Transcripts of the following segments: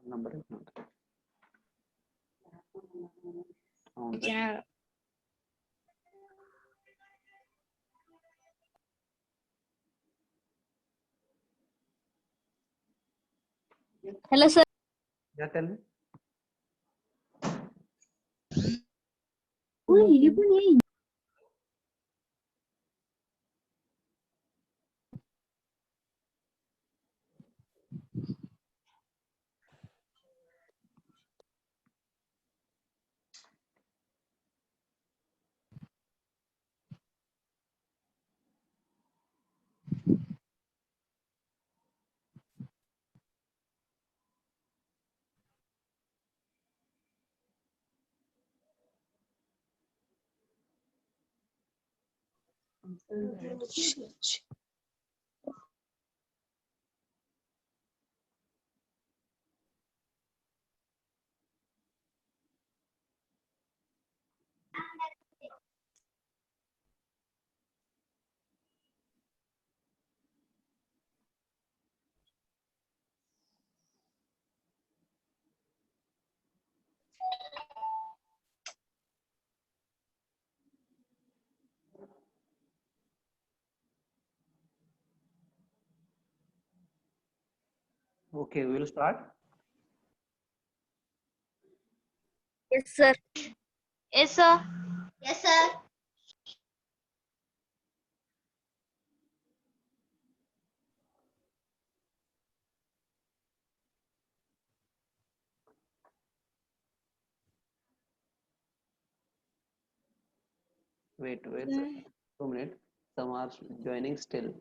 Number is not. Yeah. Hello, sir. Yeah, tell me. Okay, we will start. Yes, sir. Yes, sir. Yes, sir. Wait, 2 minutes. Some are joining still.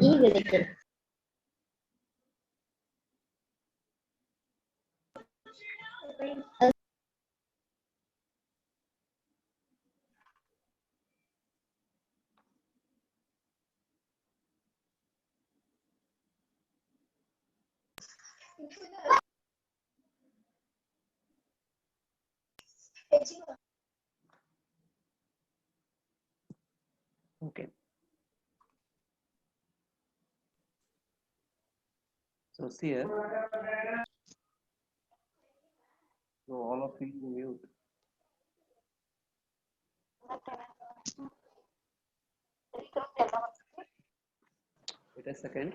ಈಗ ಅದಕ್ಕೆ Okay. So see here. So all of you mute. Wait a second.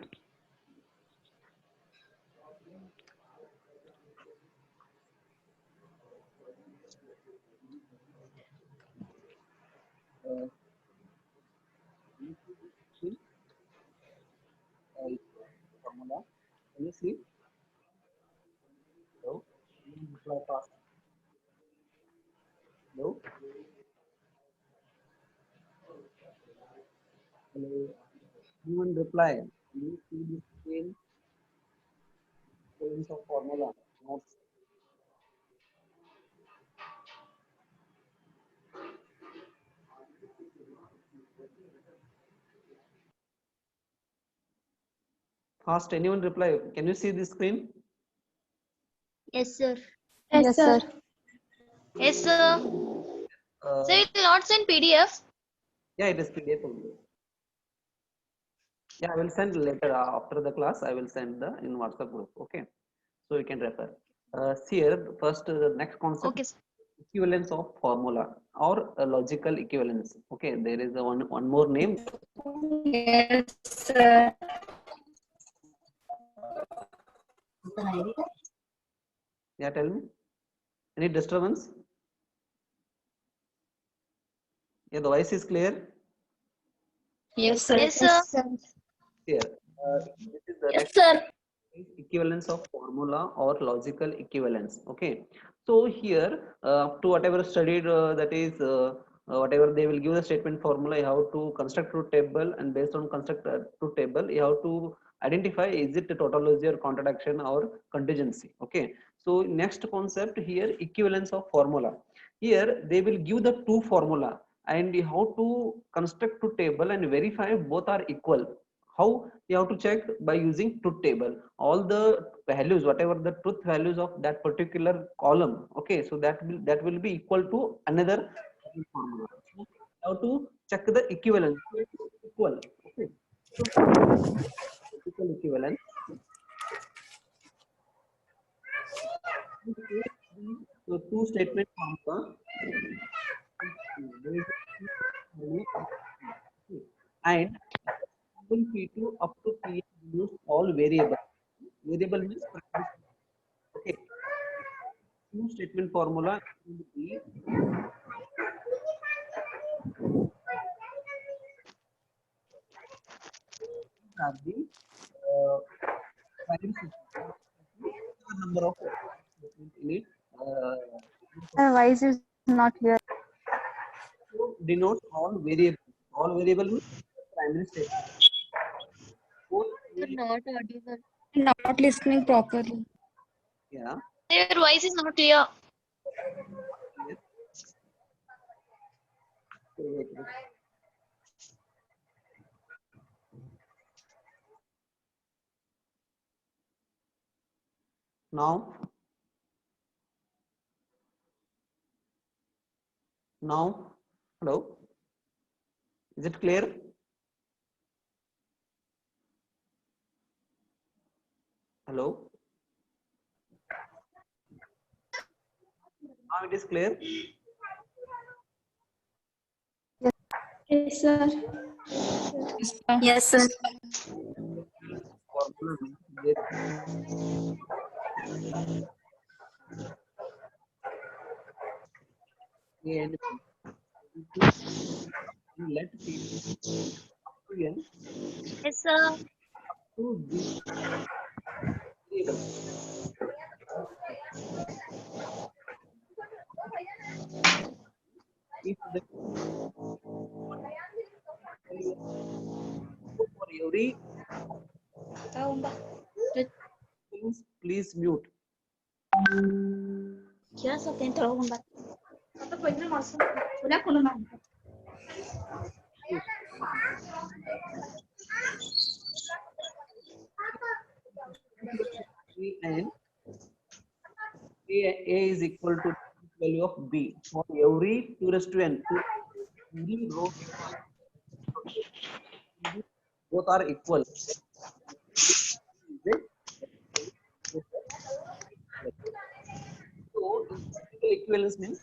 See? Formula. Can you see? No. Reply fast. No. Hello. Anyone reply? Can you see this screen? Screens of formula. Notes. Fast. Anyone reply? Can you see the screen? Yes, sir. Yes, sir. Yes, sir. So it will not send PDF. Yeah, it is PDF only. Yeah, I will send later after the class. I will send the in WhatsApp group. Okay, so you can refer. See here, first the next concept, Okay, sir. equivalence of formula or logical equivalence. Okay, there is a one more name. Yes, sir. Yeah, tell me. Any disturbance? Yeah, the voice is clear. Yes, sir. Yes, sir. Here, this is the Yes, sir. equivalence of formula or logical equivalence. Okay, so here to whatever studied, that is whatever they will give the statement formula, you have to construct truth table, and based on construct truth table you have to identify is it a tautology or contradiction or contingency. Okay, so next concept here, equivalence of formula. Here they will give the two formula and you have to construct truth table and verify both are equal. How you have to check? By using truth table, all the values, whatever the truth values of that particular column, okay, so that will be equal to another formula. So you have to check the equivalence, equal. Okay, so logical equivalence. So two statement formula, and from P2 up to P use all variable. Variable means primary. Okay, two statement formula will be are the primary statement. Number of statement in it. Sir, voice is not clear. So denote all variable. All variable means primary statement. Both You're not audible. Not listening properly. yeah. Your voice is not clear. Yes. Wait, wait. Now, hello. Is it clear? Hello. Now it is clear. Yes, sir. Yes, sir. Formula means A and B. Let P to N Yes, sir. to B variable. If the value for every things, please mute. And A is equal to value of B for every 2 raised to n. Every row both are equal. So logical equivalence means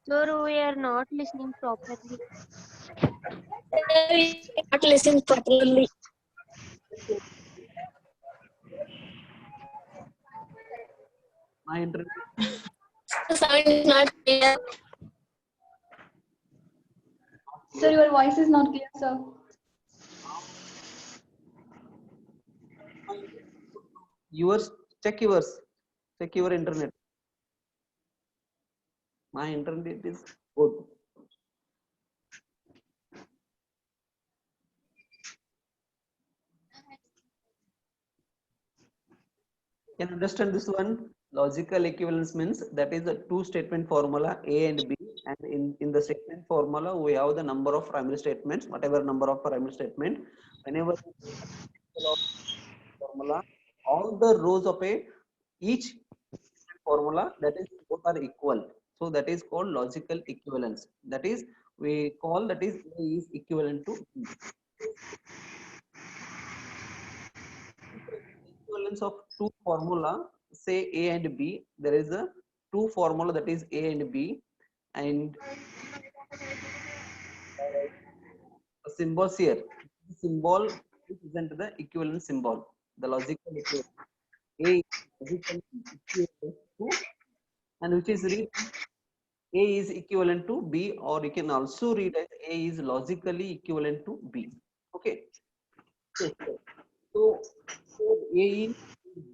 Sir, we are not listening properly. Not listening properly. my internet. The sound is not clear. Sir, your voice is not clear, sir. Yours, check yours. Check your internet. My internet is good. Can you understand this one? Logical equivalence means that is a two statement formula A and B, and in the statement formula we have the number of primary statements, whatever number of primary statement. Whenever formula, all the rows of a each formula, that is both are equal. So that is called logical equivalence. That is we call that is A is equivalent to B. Equivalence of two formula, say A and B, there is a two formula that is A and B, and a symbols here. The symbol represent the equivalent symbol. the logical equivalent. A is logical equivalent to, and which is read A is equivalent to B, or you can also read as A is logically equivalent to B. Okay. Yes, sir. So, A is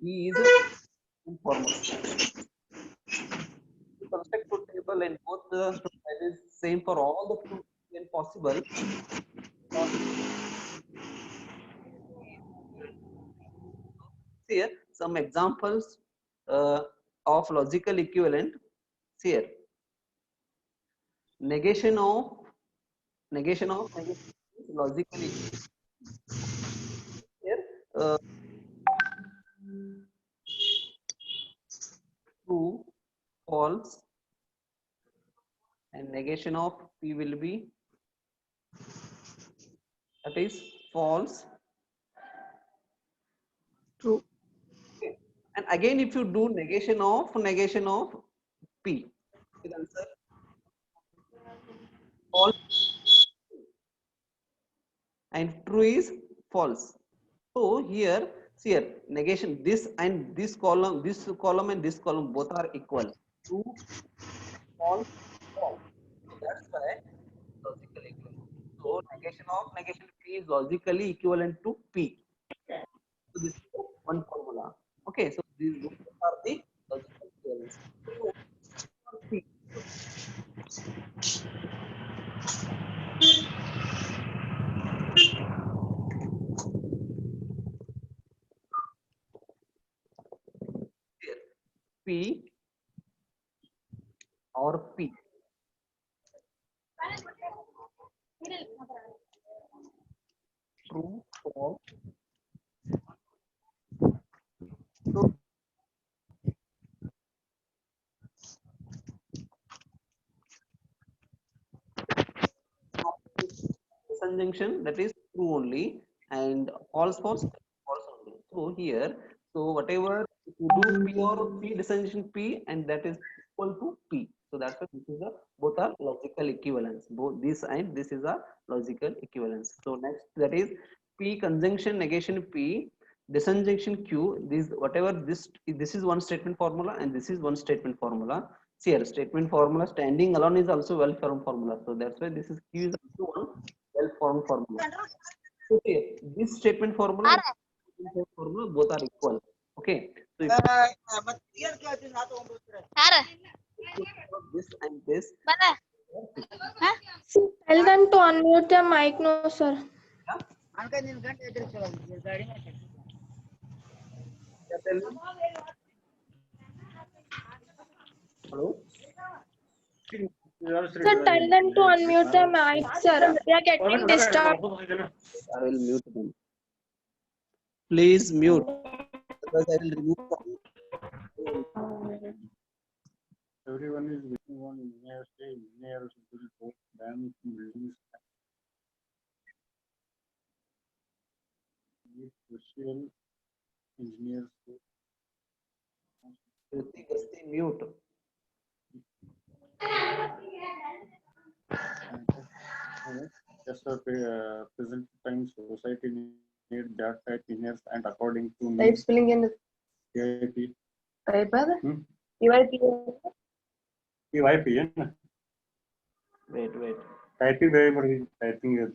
B is in formula. To construct truth table and both the truth value is same for all the truth when possible. Here some examples of logical equivalent. Here negation of negation logically here true, false, and negation of P will be, that is false. True. Okay. And again, if you do negation of P, the answer false and true is false. So here, see here, negation this and this column and this column both are equal. True, false, false. So that's why logical equivalent. So negation P is logically equivalent to P. So this is one formula. Okay, so these both are the logical equivalents. So, P. Here, P or P. True, false. So conjunction, that is true only, and false false only. So here, so whatever you do P or P disjunction P, and that is equal to P. So that's why this is a both are logical equivalence. Both this and this is a logical equivalence. So next, that is P conjunction negation P disjunction Q. This whatever this is one statement formula and this is one statement formula. See here, statement formula standing alone is also well formed formula. So that's why this is Q is also one well formed formula. Okay, this statement formula and this statement formula both are equal. Okay, so if you put this and this, Tell them to unmute their mic, no, sir. yeah, tell me. Hello. Sir, tell them to unmute their mic, sir. They are getting disturbed. I will mute them. Please mute. Otherwise, I will remove from. Everyone is looking on engineers, say engineers will both dams, buildings, need social engineers. Gasti, mute. Yes, sir. Present time society need that type engineers, and according to Type spelling in CIP. type ada? PYP Wait. typing very typing is.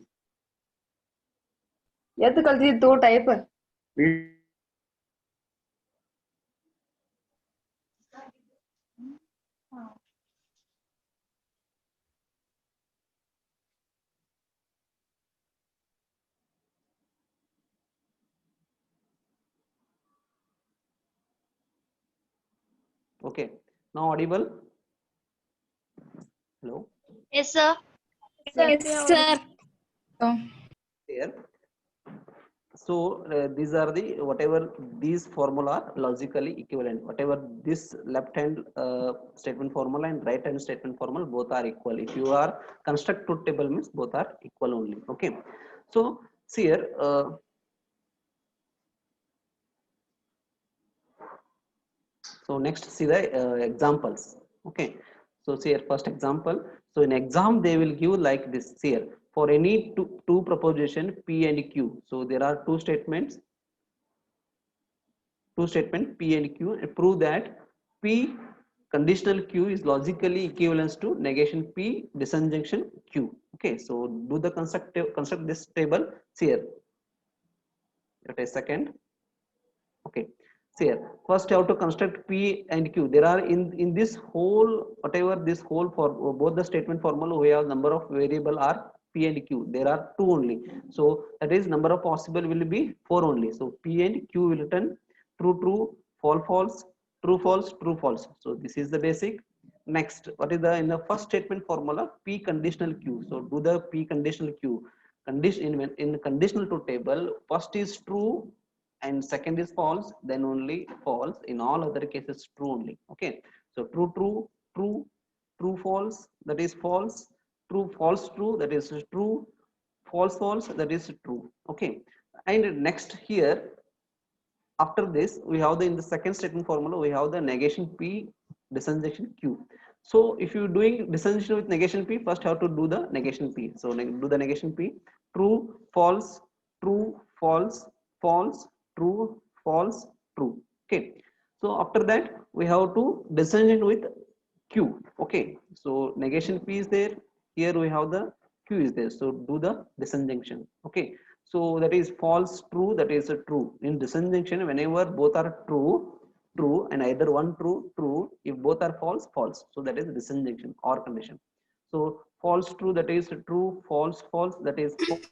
यद कल्ती दो type Okay. Now audible. Hello. Yes, sir. Yes, sir. Here. So these are the whatever these formula logically equivalent. Whatever this left hand statement formula and right hand statement formula both are equal. If you are construct truth table means both are equal only. Okay. So see here. So next see the examples. Okay. So see here first example. So in exam they will give like this. See here for any two proposition P and Q. So there are two statements. two statement P and Q, and prove that P conditional Q is logically equivalent to negation P disjunction Q. Okay, so do the construct this table. See here. Wait a second. Okay, see here. First, you have to construct P and Q. There are in this whole whatever this whole for both the statement formula, we have number of variable are P and Q. There are two only. So that is number of possible will be 4 only. So P and Q will return true, true, false, false, true, false, true, false. So this is the basic. Next, what is the in the first statement formula P conditional Q. So do the P conditional Q. Condition in conditional to table, first is true and second is false, then only false. In all other cases, true only. Okay. So true, true, true, true, false, that is false. True, false, true, that is true. False, false, that is true. Okay. And next here, after this, we have the in the second statement formula, we have the negation P, disjunction Q. So if you doing disjunction with negation P, first have to do the negation P. So do the negation P. True, false, true, false, false, true, false, true. Okay. So after that, we have to disjunction with Q. Okay. So negation P is there. Here we have the Q is there. So do the disjunction. Okay. So that is false, true, that is a true. In disjunction, whenever both are true, true, and either one true, true. If both are false, false. So that is disjunction or condition. So false, true, that is true, false, false, that is false,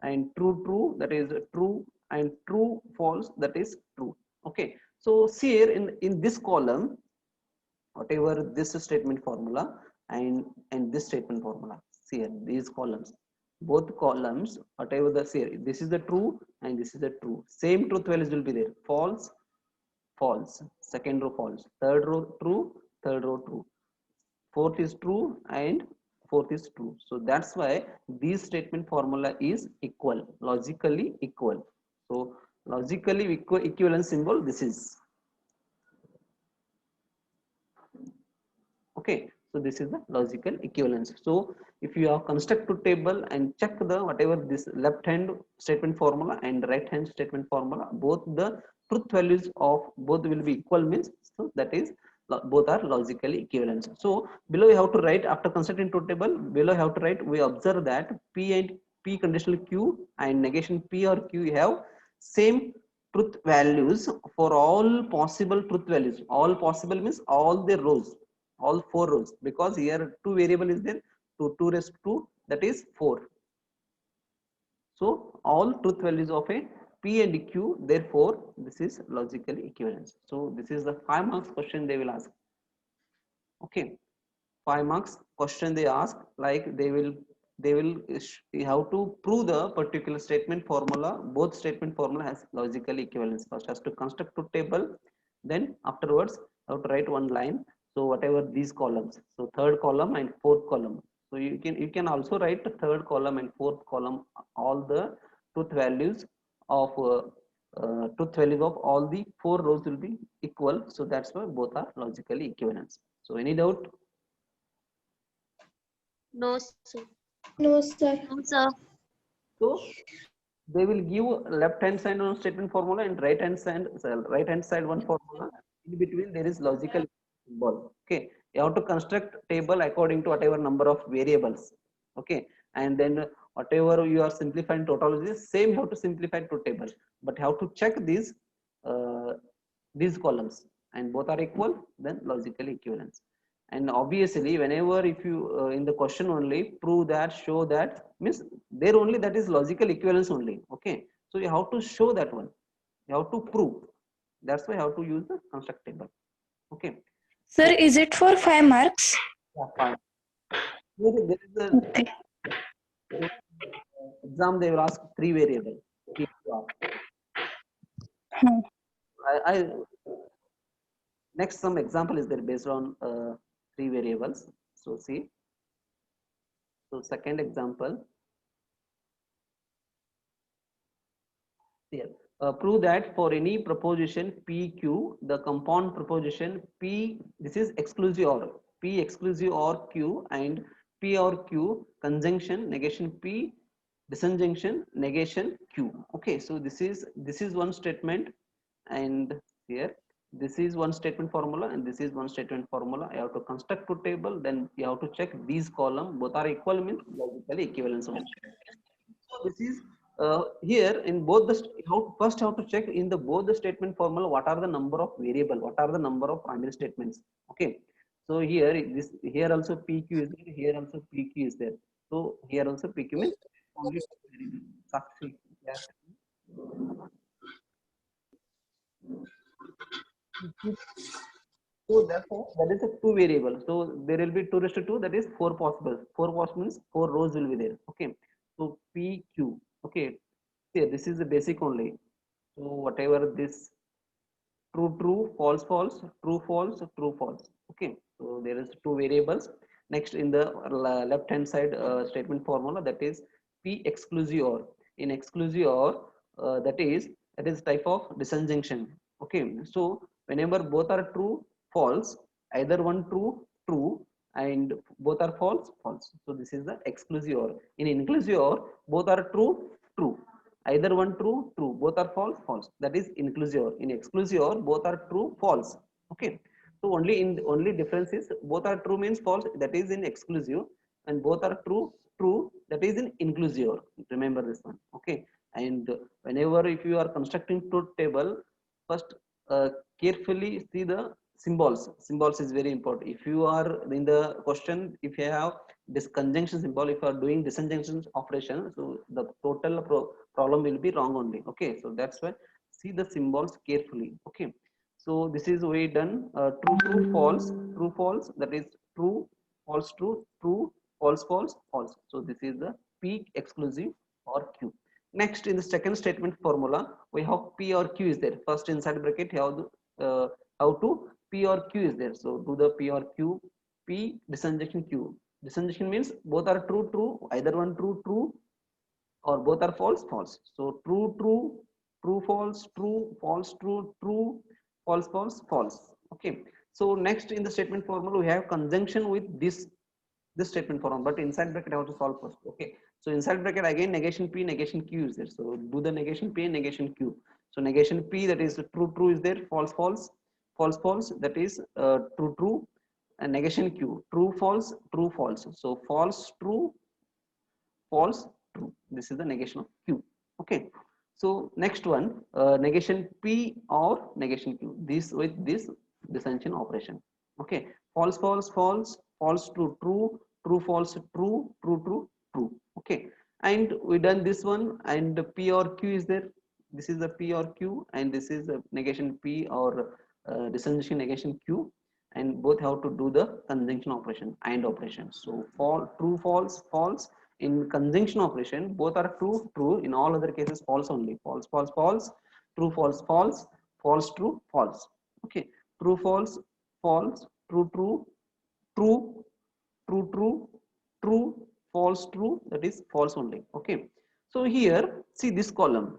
and true, true, that is true, and true, false, that is true. Okay. So see here in this column, whatever this statement formula and this statement formula. See here, these columns. Both columns, whatever the say, this is the true and this is the true. Same truth values will be there. False, false. Second row false. Third row true. Third row true. Fourth is true and fourth is true. So that's why this statement formula is equal, logically equal. So logically equivalent symbol. This is okay. So this is the logical equivalence. So if you have construct to table and check the whatever this left hand statement formula and right hand statement formula, both the truth values of both will be equal means, so that is both are logically equivalent. So below you have to write, after constructing to table, below you have to write, we observe that P and P conditional Q and negation P or Q have same truth values for all possible truth values. All possible means all the rows, all 4 rows, because here 2 variable is there, to 2 raised to 2, that is 4. So all truth values of a P and Q, therefore this is logically equivalent. So this is the 5 marks question they will ask. Okay, 5 marks question they ask, like they will have to prove the particular statement formula. Both statement formula has logical equivalence. First has to construct to table, then afterwards have to write one line. So whatever these columns, so third column and fourth column. So you can also write the third column and fourth column, all the truth values of all the 4 rows will be equal. So that's why both are logically equivalent. So any doubt? No, sir. No, sir. No, sir. So they will give left hand side one statement formula and right hand side one formula. In between there is logical symbol. Okay, you have to construct table according to whatever number of variables. Okay, and then whatever you are simplifying tautology, same you have to simplify to table, but have to check these columns and both are equal, then logically equivalence. And obviously whenever if you in the question only prove that, show that, means there only that is logical equivalence only. Okay, so you have to show that one, you have to prove. That's why you have to use the construct table. Okay. Sir, is it for 5 marks? Yeah, fine. There is a Okay. exam, they will ask 3 variables. Hmm. I next some example is there based on 3 variables. So see. So second example. Here. Prove that for any proposition PQ, the compound proposition P, this is exclusive or P exclusive or Q, and P or Q conjunction negation P disjunction negation Q. Okay, so this is one statement and here this is one statement formula and this is one statement formula. You have to construct two table, then you have to check these column both are equal means logically equivalence only. So this is here in both the first have to check in the both the statement formula what are the number of variable, what are the number of primary statements. Okay, so here this here also PQ is there, here also PQ is there. So here also PQ means only variable. Sakshi, yeah. So therefore, that is a two variable. So there will be 2 raised to 2, that is 4 possible. 4 possible means 4 rows will be there. Okay. So PQ. Okay. Here, this is the basic only. So whatever this true, true, false, false, true, false, true, false. Okay. So there is two variables. Next in the left hand side statement formula, that is P exclusive OR. In exclusive OR, that is type of disjunction. Okay. So whenever both are true, false, either one true, true, and both are false, false. So this is the exclusive OR. In inclusive OR, both are true, true. Either one true, true, both are false, false. That is inclusive OR. In exclusive OR, both are true, false. Okay. So only difference is both are true means false. That is in exclusive, and both are true, true. That is in inclusive OR. Remember this one. Okay. And whenever if you are constructing truth table, first carefully see the symbols. Symbols is very important. If you are in the question, if you have this conjunction symbol, if you are doing disjunction operation, so the total problem will be wrong only. Okay, so that's why see the symbols carefully. Okay, so this is way done. True, true, false, true, false. That is true, false, true, true, false, false, false. So this is the P exclusive or Q. Next, in the second statement formula, we have P or Q is there. First inside bracket, how to P or Q is there. So do the P or Q. P disjunction Q. Disjunction means both are true, true. Either one true, true, or both are false, false. So true, true, true, false, true, false, true, true, false, false, false. Okay. So next in the statement formula, we have conjunction with this statement formula, but inside bracket I have to solve first. Okay. So inside bracket again negation P, negation Q is there. So do the negation P and negation Q. So negation P, that is true, true is there, false, false, false, false, that is true, true, and negation Q, true, false, true, false. So false, true, false, true. This is the negation of Q. Okay. So next one, negation P or negation Q. This with this disjunction operation. Okay. False, false, false, false, true, true, true, false, true, true, true, true. Okay. And we done this one, and P or Q is there. This is the P or Q, and this is the negation P or disjunction negation Q, and both have to do the conjunction operation and operation. So true, false, false. In conjunction operation, both are true, true. In all other cases, false only. False, false, false. True, false, false. False, true, false. Okay. True, false, false. True, true, true, true, true, true, false, true. That is false only. Okay. So here, see this column.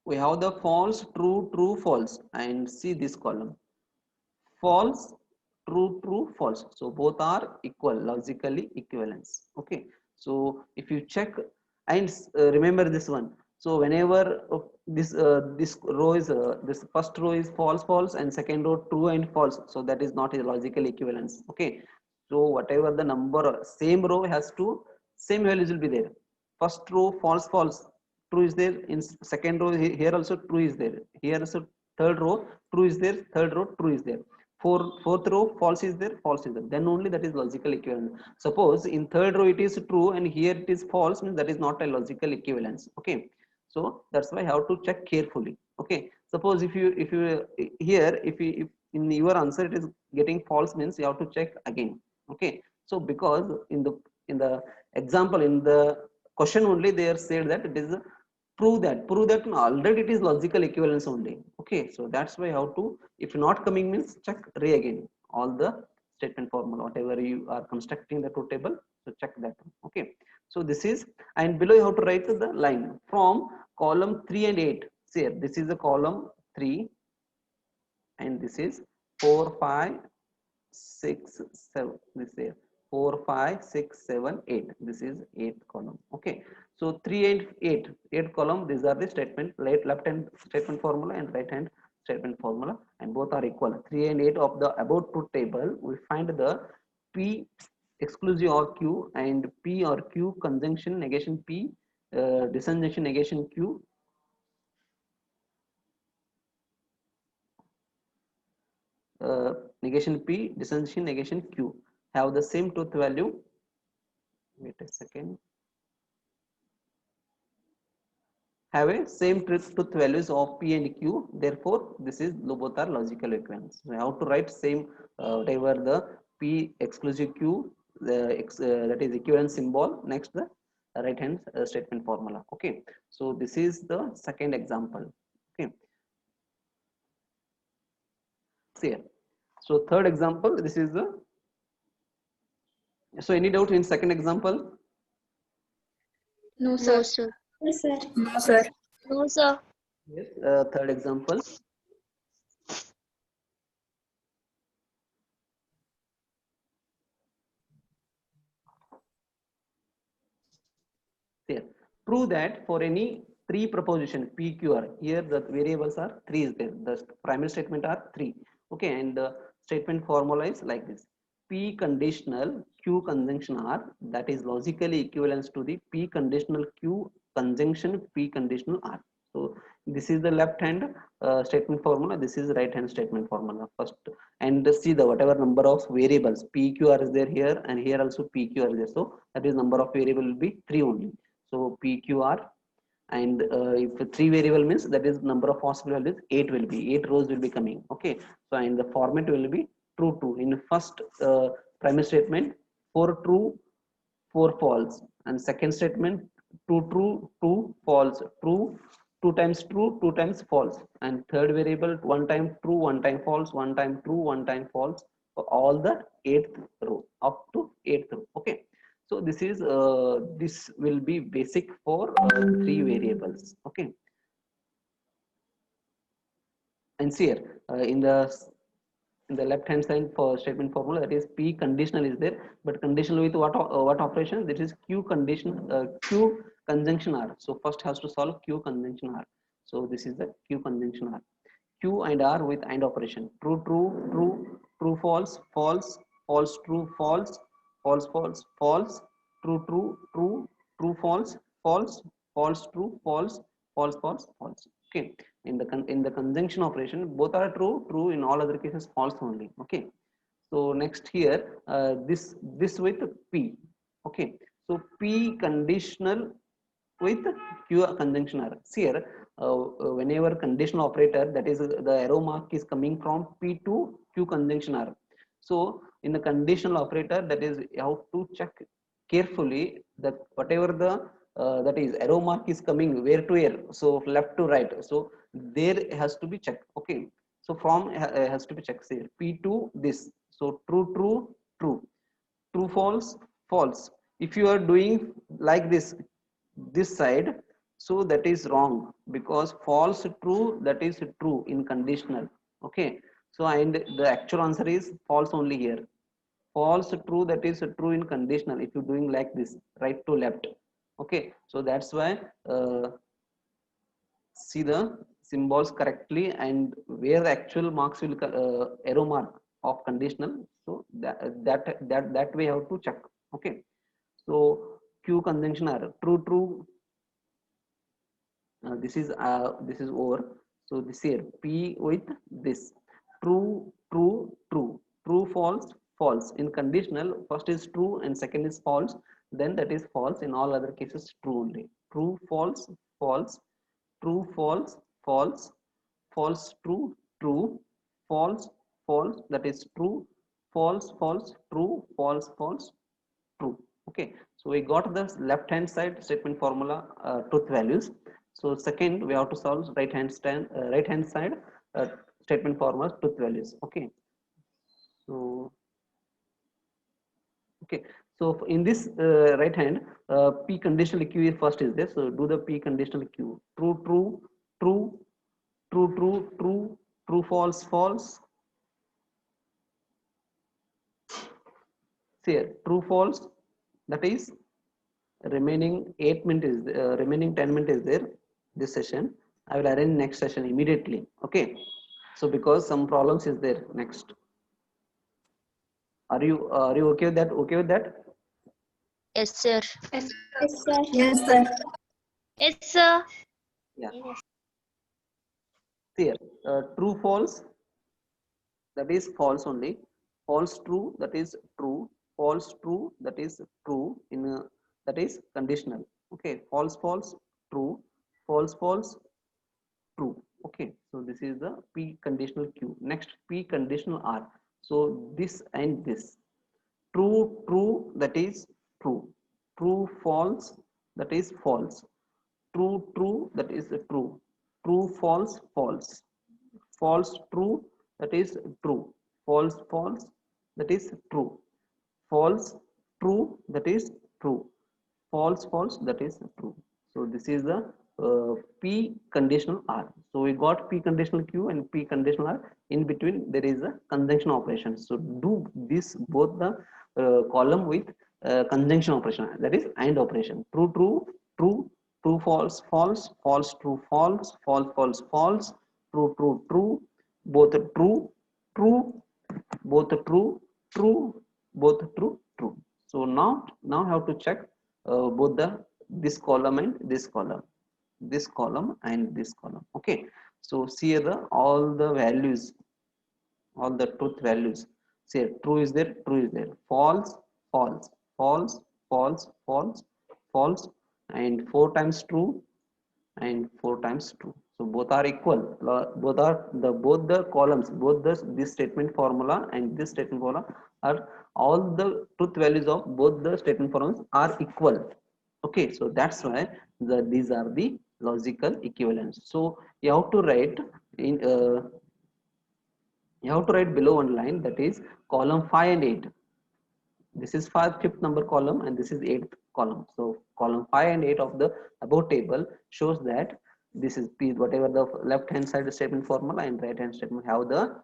We have the false, true, true, false, and see this column. False, true, true, false. So both are equal, logically equivalence. Okay. So if you check and remember this one. So whenever this row is this first row is false, false, and second row true and false. So that is not a logical equivalence. Okay. So whatever the number, same row has to same values will be there. First row false, false, true is there. In second row here also true is there. Here also third row true is there. Third row true is there. Fourth row false is there, false is there, then only that is logical equivalent. Suppose in third row it is true and here it is false, means that is not a logical equivalence. Okay, so that's why I have to check carefully. Okay, suppose if you here if in your answer it is getting false, means you have to check again. Okay, so because in the example, in the question only they are said that it is prove that already it is logical equivalence only. Okay, so that's why how to, if not coming means check re again all the statement formula whatever you are constructing the truth table, so check that. Okay, so this is, and below you have to write the line from column 3 and 8. See here, this is the column 3 and this is 4, 5, 6, 7. This is 4, 5, 6, 7, 8. This is 8th column. Okay, So 3 and 8 column, these are the statement, left hand statement formula and right hand statement formula, and both are equal. 3 and 8 of the above two table, we find the P exclusive or Q and P or Q conjunction negation P, disjunction negation Q, negation P, disjunction negation Q have the same truth value. Wait a second. Have a same truth values of P and Q. Therefore, this is both are logical equivalence. We have to write same whatever the P exclusive Q, that is equivalent symbol next the right hand statement formula. Okay. So this is the second example. Okay. See here. So third example. This is the. So any doubt in second example? No, No, sir. sir. Yes, sir. No, sir. No, sir. Yes. Third example. Here, prove that for any three proposition PQR, here the variables are three is there. The primary statement are three. Okay, and the statement formula is like this: P conditional Q conjunction R, that is logically equivalent to the P conditional Q conjunction P conditional R. So this is the left hand statement formula. This is right hand statement formula first, and see the whatever number of variables PQR is there here, and here also PQR is there. So that is number of variable will be three only. So PQR, and if three variable means that is number of possible values, 8 will be 8 rows will be coming. Okay, so and the format will be true true. In first primary statement, 4 true 4 false, and second statement 2 true 2 false, true 2 times true 2 times false, and third variable 1 time true 1 time false, 1 time true 1 time false for all the 8th row up to 8th row. Okay, so this will be basic for three variables. Okay, and see here in the left hand side for statement formula, that is P conditional is there, but conditional with what operation? This is Q condition, Q conjunction R. So first has to solve Q conjunction R. So this is the Q conjunction R. Q and R with AND operation. True true true true false false false true false false false false true true true true false false false true false false false false. Okay, in the conjunction operation, both are true true, in all other cases false only. Okay, so next here this with P. Okay, so P conditional with Q conjunction R. See here, whenever conditional operator, that is the arrow mark is coming from P to Q conjunction R. So in the conditional operator, that is you have to check carefully that whatever the that is arrow mark is coming where to where, so left to right, so there has to be checked. Okay, so from has to be checked. Say P to this, so true true true, true false false. If you are doing like this side, so that is wrong, because false true, that is true in conditional. Okay, so and the actual answer is false only here. False true, that is true in conditional if you're doing like this, right to left. Okay, so that's why see the symbols correctly, and where the actual marks will arrow mark of conditional, so that way how to check. Okay, so Q conjunction are true true, this is over. So this here P with this true true true true false false. In conditional, first is true and second is false, then that is false. In all other cases true only. True false false, true false false, false true true, false false, that is true, false false true, false false true. Okay, so we got the left hand side statement formula truth values. So second we have to solve right hand side statement formula truth values. Okay, so okay, so in this right hand, P conditional Q is first is there, so do the P conditional Q. True true true true true true true false false. See here, true false, that is remaining 8 minutes is remaining 10 minutes is there this session. I will arrange next session immediately. Okay. So because some problems is there next. Are you okay with that? Okay with that? Yes, sir. Yes, sir. Yes, sir. Yes, sir. Yeah. Here, true false, that is false only. False true, that is true. False true, that is true. That is conditional. Okay. False false, true. False false, true. Okay. So this is the P conditional Q. Next, P conditional R. So this and this. True true, that is true. True false, that is false. True true, that is true. True false false. False true, that is true. False false, that is true. False true, that is true. False false, that is true. So this is the P conditional R. So we got P conditional Q and P conditional R. In between there is a conjunction operation. So do this both the column with conjunction operation, that is AND operation. True true true, true false false, false true false, false false false, true true true, both true true, both true true, both true true. So now have to check both the this column and this column, this column and this column. Okay. So see here the all the values, all the truth values. Say true is there, true is there, false false false false false false, and 4 times true and 4 times true. So both are equal. Both the columns, both this statement formula and this statement formula are, all the truth values of both the statement formulas are equal. Okay, so that's why these are the logical equivalents. So you have to write in you have to write below one line, that is column 5 and 8. This is fifth number column and this is 8th column. So column 5 and 8 of the above table shows that this is P, whatever the left hand side statement formula and right hand statement have the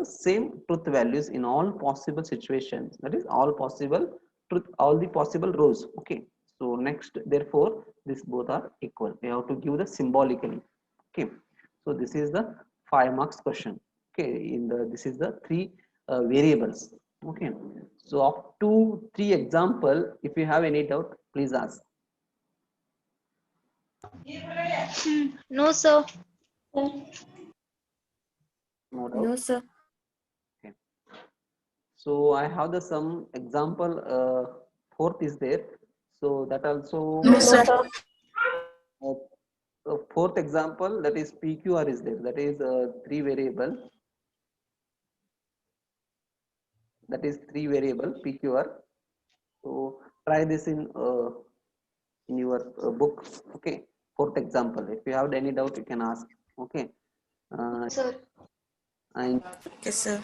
same truth values in all possible situations, that is all possible truth, all the possible rows. Okay. So next, therefore these both are equal. We have to give the symbolically. Okay. So this is the 5 marks question. Okay. This is the 3 variables. Okay. So up to 3 example, if you have any doubt, please ask. No, sir. No doubt. No, sir. Okay. So I have the some example. Fourth is there. So that also. No, sir. Fourth example, that is PQR is there. That is 3 variable. That is 3 variable PQR. So try this in your book. Okay. Fourth example. If you have any doubt, you can ask. Okay. sir. And Yes, sir.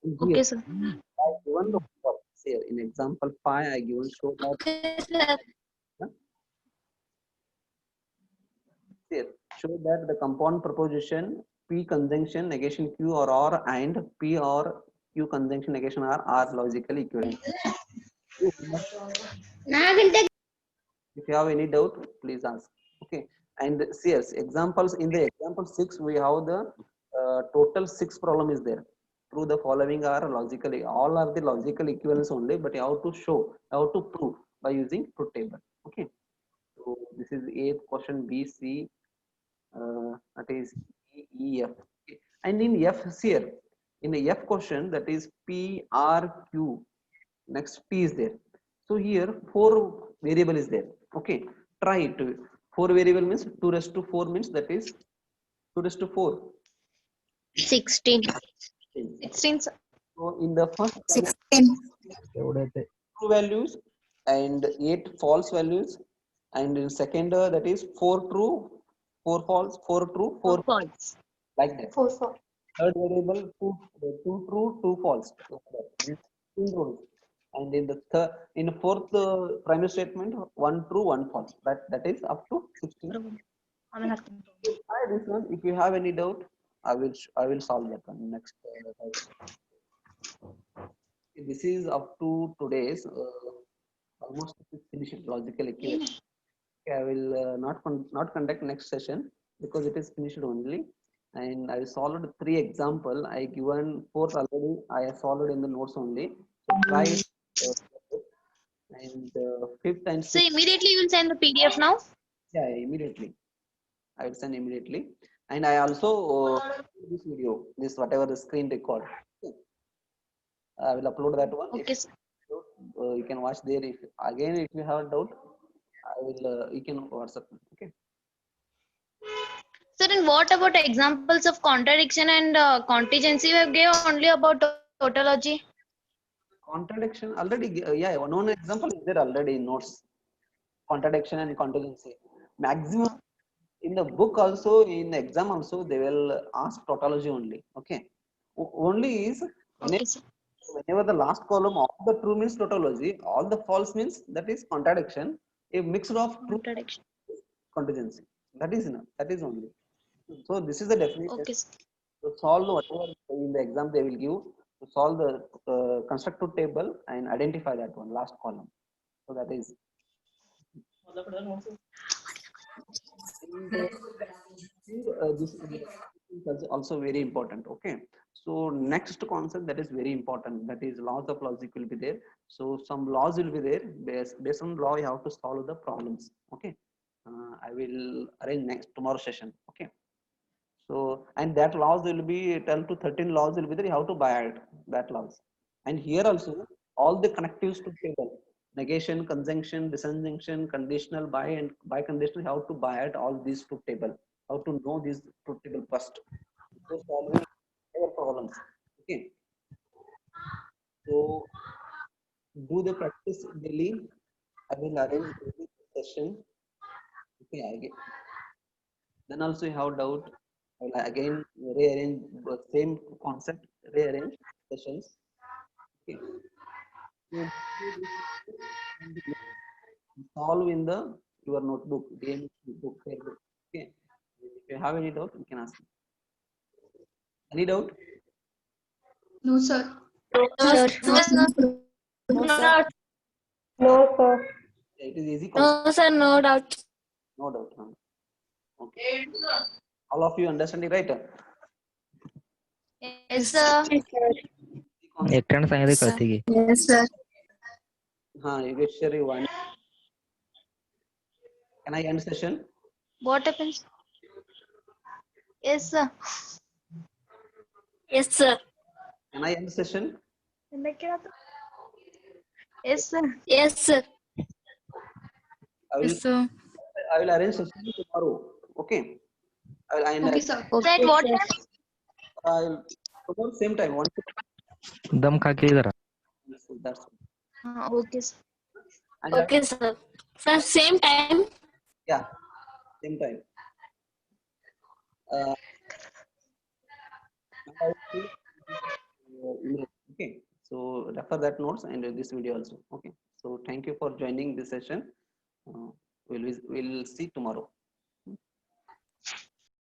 here, Okay, sir. I given the works here in example 5. I given show that Okay, sir. here show that the compound proposition P conjunction negation Q or R and P or Q conjunction negation R are logically equivalent. If you have any doubt, please ask. Okay. And yes, examples in the example 6 we have the total 6 problem is there. Through the following are logically, all are the logical equivalents only, but you have to show, how to prove by using truth table. Okay. So this is A question, B, C, that is E, F. Okay. And in F here, in the F question, that is P, R, Q. Next P is there. So here 4 variable is there. Okay. Try it. 4 variable means 2 raised to 4 means that is 2 raised to 4. 16. 16, sir. So in the first 16. true values and 8 false values, and in second that is 4 true, 4 false, 4 true, 4 False. like that. 4. Third variable 2 true, 2 false. These 2 rows. And in the third, in the fourth primary statement, 1 true, 1 false. That is up to 16. Try this one. If you have any doubt, I will solve that one next. This is up to today's almost Finish it. Logical equivalence. Okay, I will not conduct next session because it is finished only. And I solved 3 example. I given 4th already. I have solved in the notes only. So try it. And 5th and So 6th. immediately you will send the PDF now? Yeah, immediately. I will send immediately. And I also this video, this whatever the screen record. I will upload that one. Okay, If sir. you can watch there. If again if you have a doubt, I will you can WhatsApp me. Okay. Sir, and what about examples of contradiction and contingency? You have gave only about tautology. Contradiction already. Yeah, one example is there already in notes. Contradiction and contingency. Maximum in the book also, in the exam also, they will ask tautology only. Okay. Only is Okay, sir. whenever the last column all the true means tautology, all the false means that is contradiction. A mixture of true Contradiction. contingency. That is enough. That is only. So this is the definition. Okay, sir. To solve whatever in the exam they will give, to solve the constructive table and identify that one last column. So that is. This is also very important. Okay. So next concept that is very important, that is laws of logic will be there. So some laws will be there. Based on law you have to solve the problems. Okay. I will arrange next tomorrow session. Okay. So and that laws will be 12 to 13 laws will be there. You have to buy it, that laws. And here also all the connectives to table. Negation, conjunction, disjunction, conditional, by and by conditional, how to buy it all these truth table. How to know these truth table first. So solving our problems. Okay. So do the practice daily. I will arrange daily session. Okay, I get. Then also you have doubt. I will again rearrange the same concept, rearrange sessions. Okay. So solve in the your notebook, DMS book, fair book. Okay. If you have any doubt, you can ask me. Any doubt? No, sir. No, sir. No, sir. No, sir. It is easy concept. No, sir, no doubt. No doubt. Huh? Okay. All of you understand it, right? Yes, sir. एकट्यानं सांगितलं कळते की Yes, sir. Yogeshwari one. Can I end session? What happens? Yes, sir. Yes, sir. Can I end session? Yes, sir. Yes, sir. I will arrange session tomorrow. Okay. Okay, sir. Sir, at what time? I'll tomorrow same time. दम खा के जरा That's Okay, sir. and Okay, sir. Sir, same time. yeah, same time. Okay. So refer that notes and this video also. Okay. So thank you for joining this session. We'll see tomorrow.